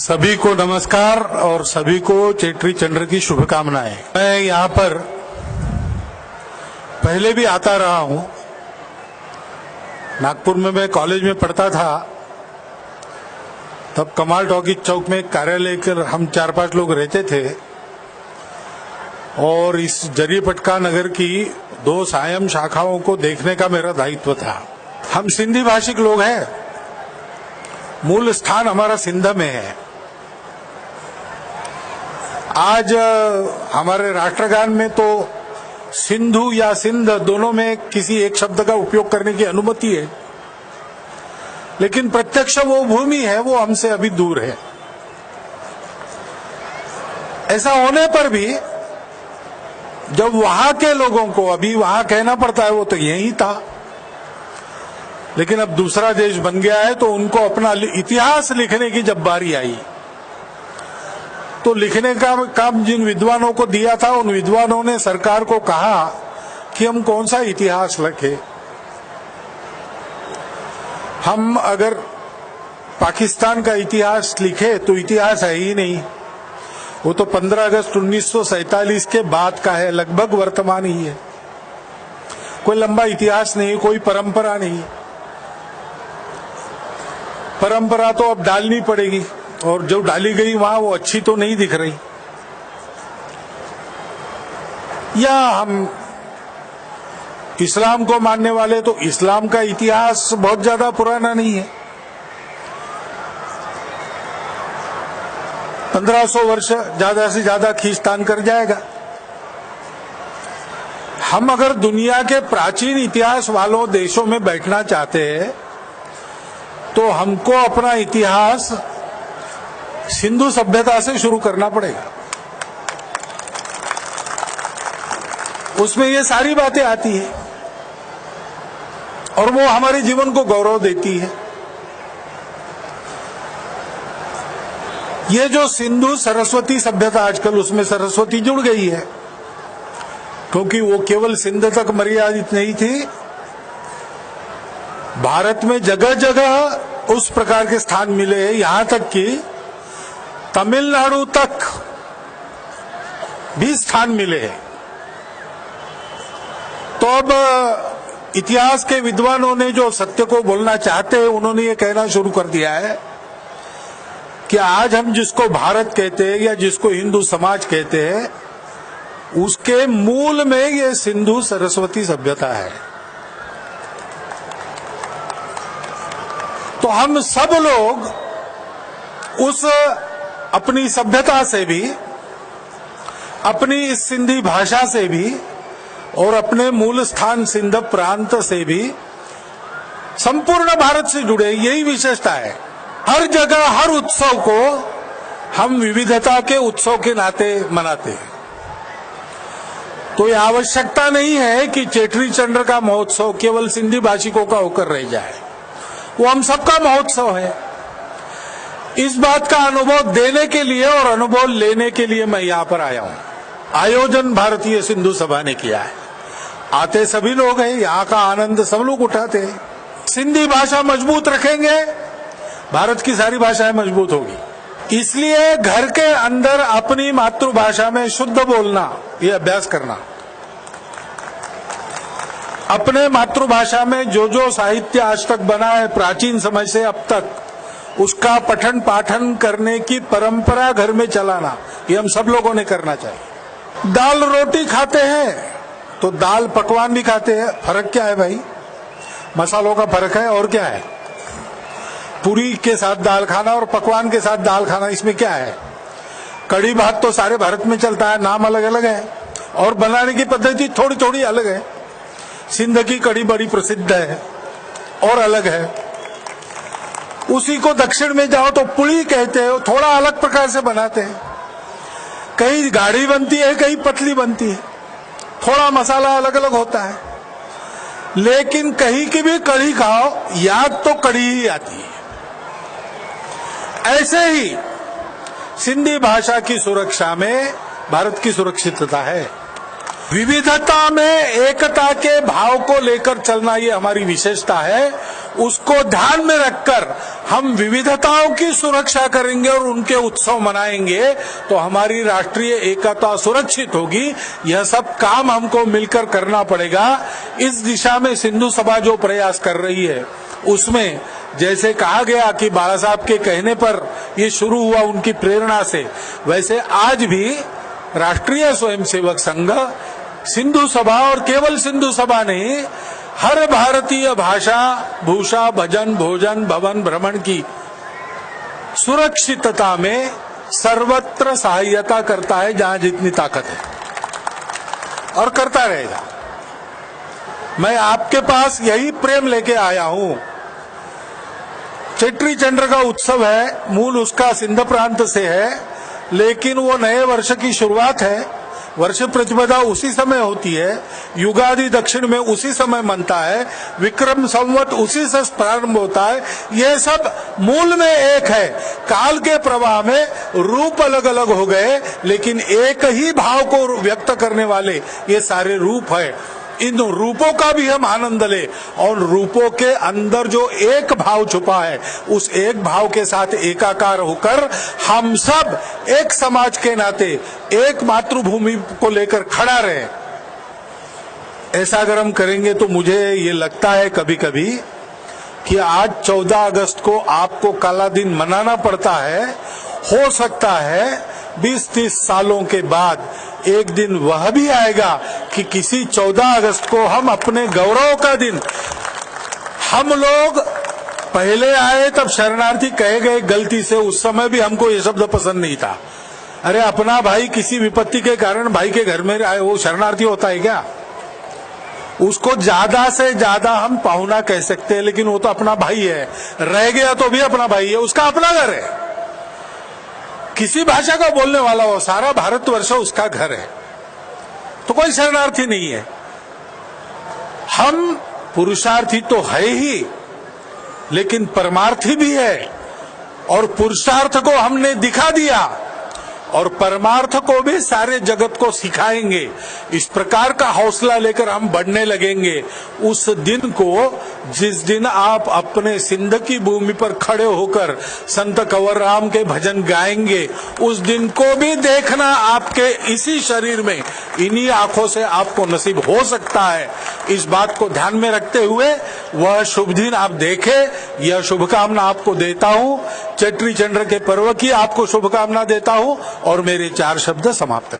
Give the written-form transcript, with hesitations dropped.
सभी को नमस्कार और सभी को चेट्री चंद्र की शुभकामनाएं। मैं यहाँ पर पहले भी आता रहा हूँ। नागपुर में मैं कॉलेज में पढ़ता था, तब कमाल टॉकीज चौक में एक कार्यालय लेकर हम 4-5 लोग रहते थे और इस जरीपटका नगर की 2 सायम शाखाओं को देखने का मेरा दायित्व था। हम सिंधी भाषिक लोग हैं, मूल स्थान हमारा सिंध में है। आज हमारे राष्ट्रगान में तो सिंधु या सिंध दोनों में किसी एक शब्द का उपयोग करने की अनुमति है, लेकिन प्रत्यक्ष वो भूमि है, वो हमसे अभी दूर है। ऐसा होने पर भी जब वहां के लोगों को अभी वहां कहना पड़ता है वो तो यही था, लेकिन अब दूसरा देश बन गया है, तो उनको अपना इतिहास लिखने की जब बारी आई तो लिखने का काम जिन विद्वानों को दिया था, उन विद्वानों ने सरकार को कहा कि हम कौन सा इतिहास लिखें। हम अगर पाकिस्तान का इतिहास लिखे तो इतिहास है ही नहीं, वो तो 15 अगस्त 1947 के बाद का है, लगभग वर्तमान ही है। कोई लंबा इतिहास नहीं, कोई परंपरा नहीं। परंपरा तो अब डालनी पड़ेगी, और जो डाली गई वहां वो अच्छी तो नहीं दिख रही। या हम इस्लाम को मानने वाले तो इस्लाम का इतिहास बहुत ज्यादा पुराना नहीं है, 1500 वर्ष ज्यादा से ज्यादा खींचतान कर जाएगा। हम अगर दुनिया के प्राचीन इतिहास वालों देशों में बैठना चाहते हैं तो हमको अपना इतिहास सिंधु सभ्यता से शुरू करना पड़ेगा। उसमें ये सारी बातें आती है और वो हमारे जीवन को गौरव देती है। ये जो सिंधु सरस्वती सभ्यता, आजकल उसमें सरस्वती जुड़ गई है, क्योंकि वो केवल सिंध तक मर्यादित नहीं थी। भारत में जगह जगह उस प्रकार के स्थान मिले हैं, यहां तक कि तमिलनाडु तक भी स्थान मिले हैं। तो अब इतिहास के विद्वानों ने जो सत्य को बोलना चाहते हैं, उन्होंने ये कहना शुरू कर दिया है कि आज हम जिसको भारत कहते हैं या जिसको हिंदू समाज कहते हैं, उसके मूल में ये सिंधु सरस्वती सभ्यता है। तो हम सब लोग उस अपनी सभ्यता से भी, अपनी इस सिंधी भाषा से भी और अपने मूल स्थान सिंध प्रांत से भी संपूर्ण भारत से जुड़े। यही विशेषता है। हर जगह हर उत्सव को हम विविधता के उत्सव के नाते मनाते हैं। तो ये आवश्यकता नहीं है कि चेट्री चंद्र का महोत्सव केवल सिंधी भाषिकों का होकर रह जाए, वो हम सबका महोत्सव है। इस बात का अनुभव देने के लिए और अनुभव लेने के लिए मैं यहाँ पर आया हूँ। आयोजन भारतीय सिंधु सभा ने किया है, आते सभी लोग हैं, यहाँ का आनंद सब लोग उठाते हैं। सिंधी भाषा मजबूत रखेंगे, भारत की सारी भाषाएं मजबूत होगी। इसलिए घर के अंदर अपनी मातृभाषा में शुद्ध बोलना, ये अभ्यास करना। अपने मातृभाषा में जो जो साहित्य आज तक बना है प्राचीन समय से अब तक, उसका पठन पाठन करने की परंपरा घर में चलाना, ये हम सब लोगों ने करना चाहिए। दाल रोटी खाते हैं तो दाल पकवान भी खाते हैं। फर्क क्या है भाई? मसालों का फर्क है, और क्या है? पूरी के साथ दाल खाना और पकवान के साथ दाल खाना, इसमें क्या है? कड़ी भात तो सारे भारत में चलता है, नाम अलग अलग है और बनाने की पद्धति थोड़ी थोड़ी अलग है। सिंध की कड़ी बड़ी प्रसिद्ध है और अलग है। उसी को दक्षिण में जाओ तो पुली कहते हैं, थोड़ा अलग प्रकार से बनाते हैं। कहीं गाढ़ी बनती है, कहीं पतली बनती है, थोड़ा मसाला अलग अलग होता है, लेकिन कहीं की भी कड़ी खाओ, याद तो कड़ी ही आती है। ऐसे ही सिंधी भाषा की सुरक्षा में भारत की सुरक्षितता है। विविधता में एकता के भाव को लेकर चलना ये हमारी विशेषता है। उसको ध्यान में रखकर हम विविधताओं की सुरक्षा करेंगे और उनके उत्सव मनाएंगे तो हमारी राष्ट्रीय एकता सुरक्षित होगी। यह सब काम हमको मिलकर करना पड़ेगा। इस दिशा में सिंधु सभा जो प्रयास कर रही है उसमें जैसे कहा गया कि बाला साहब के कहने पर ये शुरू हुआ उनकी प्रेरणा से, वैसे आज भी राष्ट्रीय स्वयंसेवक संघ सिंधु सभा और केवल सिंधु सभा नहीं, हर भारतीय भाषा भूषा भजन भोजन भवन भ्रमण की सुरक्षितता में सर्वत्र सहायता करता है जहां जितनी ताकत है और करता रहेगा। मैं आपके पास यही प्रेम लेके आया हूं। चेट्री चंद्र का उत्सव है, मूल उसका सिंध प्रांत से है, लेकिन वो नए वर्ष की शुरुआत है। वर्ष प्रतिपदा उसी समय होती है, युगादि दक्षिण में उसी समय मनता है, विक्रम संवत उसी से प्रारंभ होता है। ये सब मूल में एक है। काल के प्रवाह में रूप अलग अलग हो गए, लेकिन एक ही भाव को व्यक्त करने वाले ये सारे रूप है। इन रूपों का भी हम आनंद ले और रूपों के अंदर जो एक भाव छुपा है उस एक भाव के साथ एकाकार होकर हम सब एक समाज के नाते एक मातृभूमि को लेकर खड़ा रहे। ऐसा अगर हम करेंगे तो मुझे ये लगता है कभी कभी कि आज 14 अगस्त को आपको काला दिन मनाना पड़ता है। हो सकता है 20-30 सालों के बाद एक दिन वह भी आएगा कि किसी 14 अगस्त को हम अपने गौरव का दिन, हम लोग पहले आए तब शरणार्थी कहे गए गलती से, उस समय भी हमको ये शब्द पसंद नहीं था। अरे अपना भाई किसी विपत्ति के कारण भाई के घर में आए वो शरणार्थी होता है क्या? उसको ज्यादा से ज्यादा हम पाहुना कह सकते हैं, लेकिन वो तो अपना भाई है। रह गया तो भी अपना भाई है, उसका अपना घर है। किसी भाषा का बोलने वाला हो, सारा भारतवर्ष उसका घर है, तो कोई शरणार्थी नहीं है। हम पुरुषार्थी तो है ही, लेकिन परमार्थी भी है। और पुरुषार्थ को हमने दिखा दिया और परमार्थ को भी सारे जगत को सिखाएंगे। इस प्रकार का हौसला लेकर हम बढ़ने लगेंगे। उस दिन को, जिस दिन आप अपने सिंध की भूमि पर खड़े होकर संत कंवर राम के भजन गाएंगे, उस दिन को भी देखना आपके इसी शरीर में, इन्हीं आंखों से आपको नसीब हो सकता है। इस बात को ध्यान में रखते हुए वह शुभ दिन आप देखें, यह शुभकामना आपको देता हूं। चेट्री चंद्र के पर्व की आपको शुभकामना देता हूं और मेरे 4 शब्द समाप्त।